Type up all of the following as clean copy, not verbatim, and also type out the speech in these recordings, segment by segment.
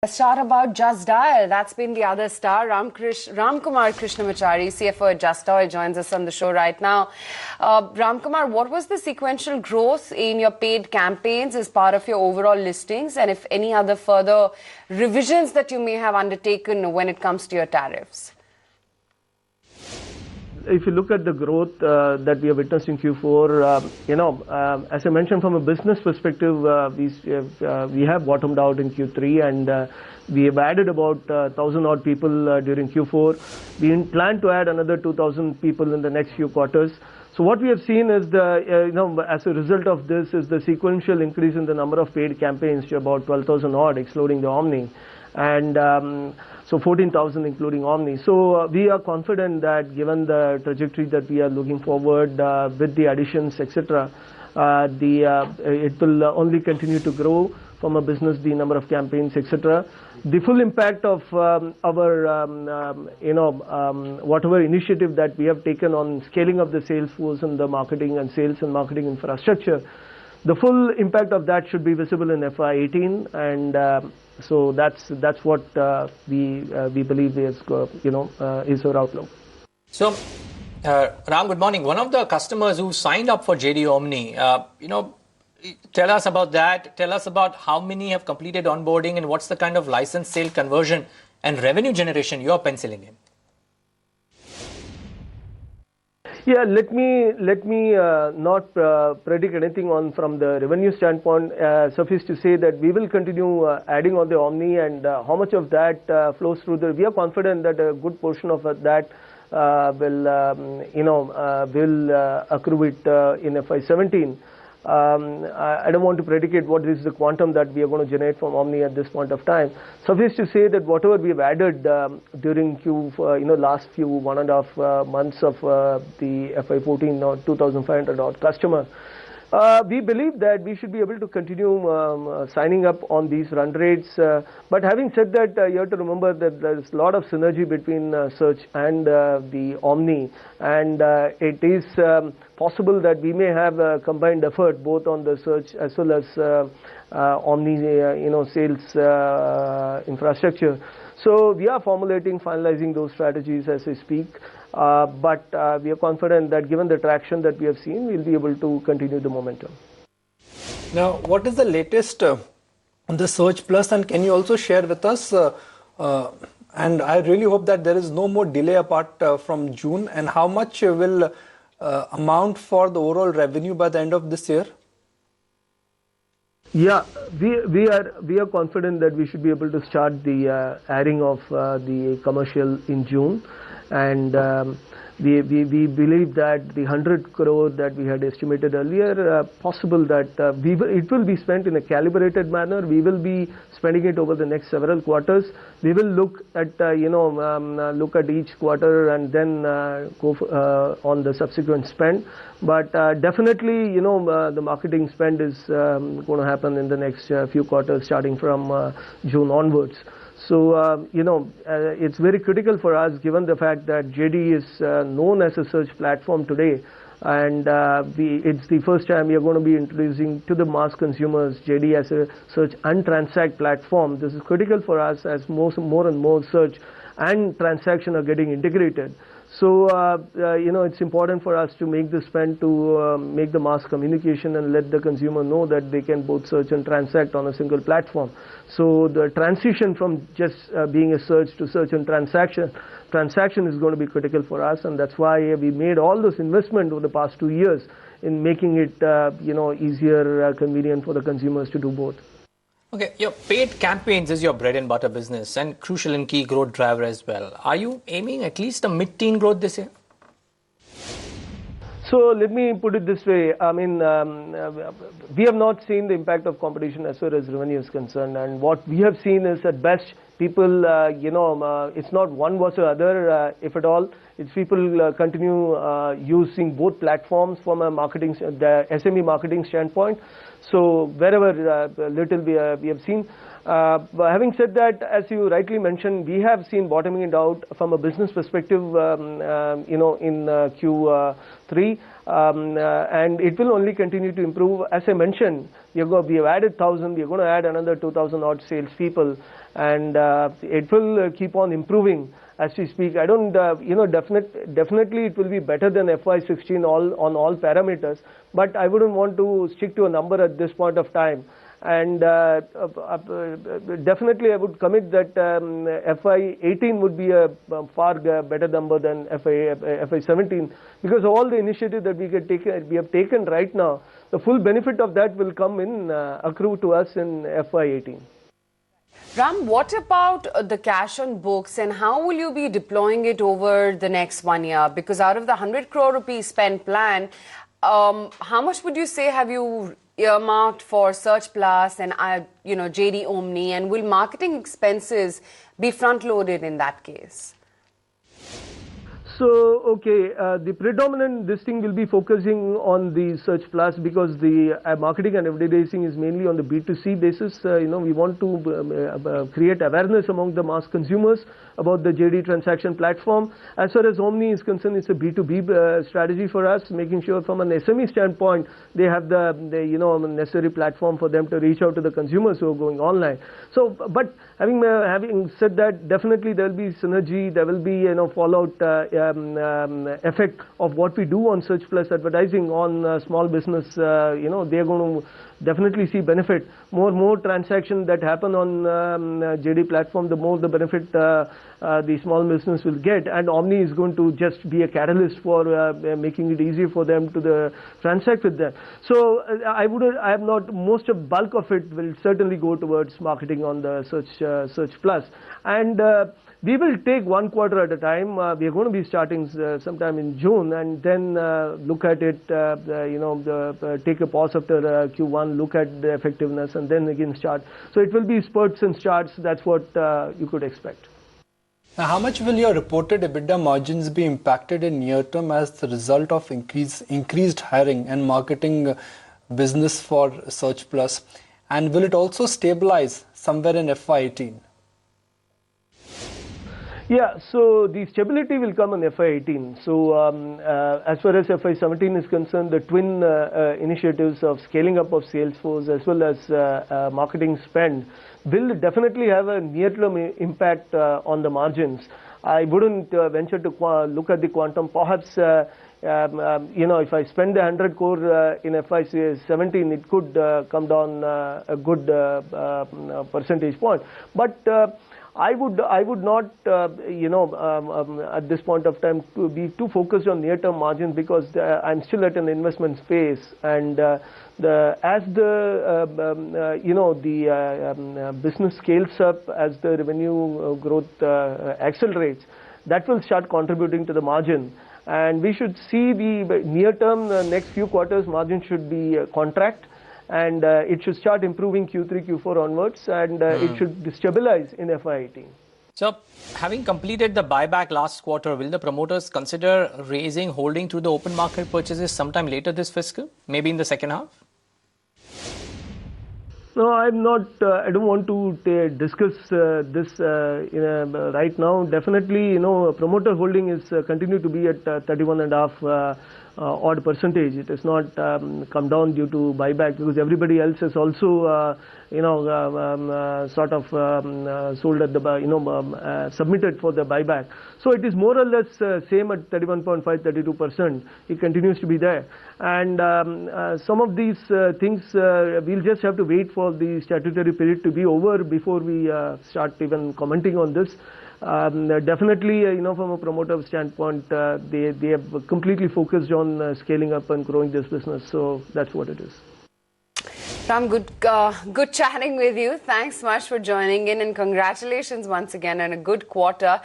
Start about Justdial. That's been the other star. Ramkumar Krishnamachari, CFO at Justdial, joins us on the show right now. Ramkumar, what was the sequential growth in your paid campaigns as part of your overall listings, and if any other further revisions that you may have undertaken when it comes to your tariffs? If you look at the growth that we have witnessed in Q4, as I mentioned, from a business perspective, we have bottomed out in Q3, and we have added about 1,000 odd people during Q4. We plan to add another 2,000 people in the next few quarters. So what we have seen is as a result of this is the sequential increase in the number of paid campaigns to about 12,000 odd, excluding the Omni, and so 14,000 including Omni. So we are confident that given the trajectory that we are looking forward with the additions, etc., it will only continue to grow from a business, the number of campaigns, etc. The full impact of our whatever initiative that we have taken on scaling of the sales force and the marketing and sales and marketing infrastructure, the full impact of that should be visible in FY18, and so that's what we believe is our outlook. So, Ram, good morning. One of the customers who signed up for JD Omni, tell us about that. Tell us about how many have completed onboarding and what's the kind of license sale conversion and revenue generation you're penciling in. Yeah, let me not predict anything on from the revenue standpoint. Suffice to say that we will continue adding on the Omni, and how much of that flows through we are confident that a good portion of that will accrue it in FY17. I don't want to predicate what is the quantum that we are going to generate from Omni at this point of time. Suffice to say that whatever we have added during last few 1.5 months of the FY14 or 2,500 odd customer, we believe that we should be able to continue signing up on these run rates. But having said that, you have to remember that there is a lot of synergy between search and the Omni, and it is possible that we may have a combined effort both on the search as well as Omni, sales infrastructure. So we are finalizing those strategies as we speak. But we are confident that given the traction that we have seen, we'll be able to continue the momentum. Now, what is the latest on the Search Plus, and can you also share with us, and I really hope that there is no more delay apart from June, and how much will amount for the overall revenue by the end of this year? Yeah, we are confident that we should be able to start the airing of the commercial in June, and we believe that the 100 crore that we had estimated earlier, possible that it will be spent in a calibrated manner. We will be spending it over the next several quarters. We will look at look at each quarter and then go on the subsequent spend. But definitely, the marketing spend is going to happen in the next few quarters, starting from June onwards. So, it's very critical for us, given the fact that JD is known as a search platform today, and it's the first time we are going to be introducing to the mass consumers JD as a search and transact platform. This is critical for us as more and more search and transaction are getting integrated. So, it's important for us to make the spend to make the mass communication and let the consumer know that they can both search and transact on a single platform. So the transition from just being a search to search and transaction is going to be critical for us, and that's why we made all this investment over the past 2 years in making it easier, convenient for the consumers to do both. Okay, your paid campaigns is your bread and butter business and crucial and key growth driver as well. Are you aiming at least a mid-teen growth this year? So let me put it this way. I mean, we have not seen the impact of competition as far as revenue is concerned, and what we have seen is at best people, it's not one versus the other, if at all. It's people continue using both platforms from a marketing, the SME marketing standpoint. So wherever little we have seen. But having said that, as you rightly mentioned, we have seen bottoming it out from a business perspective, in Q3. and it will only continue to improve. As I mentioned, we have added 1,000, we are going to add another 2,000 odd salespeople, and it will keep on improving as we speak. I don't, definitely it will be better than FY16 on all parameters, but I wouldn't want to stick to a number at this point of time. And definitely I would commit that FY18 would be a far better number than FY17, because all the initiative that we have taken right now, the full benefit of that will come in accrue to us in FY18. Ram, what about the cash on books, and how will you be deploying it over the next 1 year? Because out of the 100 crore rupees spend plan, how much would you say have you earmarked for Search Plus and JD Omni, and will marketing expenses be front loaded in that case? So, okay, the predominant this thing will be focusing on the Search Plus, because the marketing and advertising is mainly on the B2C basis. We want to create awareness among the mass consumers about the JD transaction platform. As far as Omni is concerned, it's a B2B strategy for us, making sure from an SME standpoint, they have the necessary platform for them to reach out to the consumers who are going online. So, but having said that, definitely there will be synergy, there will be fallout effect of what we do on Search Plus advertising on small business. They are going to definitely see benefit. More transactions that happen on JD platform, the more the benefit the small business will get, and Omni is going to just be a catalyst for making it easier for them to transact with them. So I have not, most of bulk of it will certainly go towards marketing on the Search Plus, and we will take 1 quarter at a time. We are going to be starting sometime in June, and then look at it, take a pause after Q1, look at the effectiveness, and then again start. So it will be spurts and starts. That's what you could expect. Now, how much will your reported EBITDA margins be impacted in near term as the result of increased hiring and marketing business for Search Plus? And will it also stabilize somewhere in FY18? Yeah, so the stability will come in FY18. So as far as FY17 is concerned, the twin initiatives of scaling up of Salesforce as well as marketing spend will definitely have a near-term impact on the margins. I wouldn't venture to look at the quantum. Perhaps, if I spend 100 crore in FY17, it could come down a good percentage point. But I would not, at this point of time, to be too focused on near-term margins, because I'm still at an investment phase, and as the business scales up, as the revenue growth accelerates, that will start contributing to the margin, and we should see the near-term next few quarters margin should be contract. And it should start improving Q3, Q4 onwards, and it should stabilize in FY18. So, having completed the buyback last quarter, will the promoters consider raising holding through the open market purchases sometime later this fiscal, maybe in the second half? No, I'm not. I don't want to discuss this right now. Definitely, promoter holding is continue to be at 31.5 odd percentage. It has not come down due to buyback, because everybody else has also sort of sold at the submitted for the buyback. So it is more or less same at 31.5, 32%. It continues to be there, and some of these things we'll just have to wait for the statutory period to be over before we start even commenting on this. Definitely, from a promoter standpoint, they have completely focused on scaling up and growing this business. So that's what it is. Ram, good chatting with you. Thanks much for joining in, and congratulations once again on a good quarter.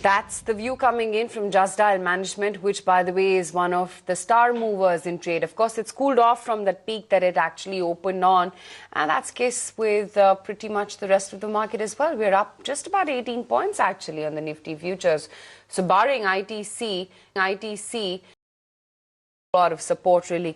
That's the view coming in from Justdial management, which, by the way, is one of the star movers in trade. Of course, it's cooled off from that peak that it actually opened on, and that's the case with pretty much the rest of the market as well. We're up just about 18 points actually on the Nifty futures. So barring ITC, a lot of support really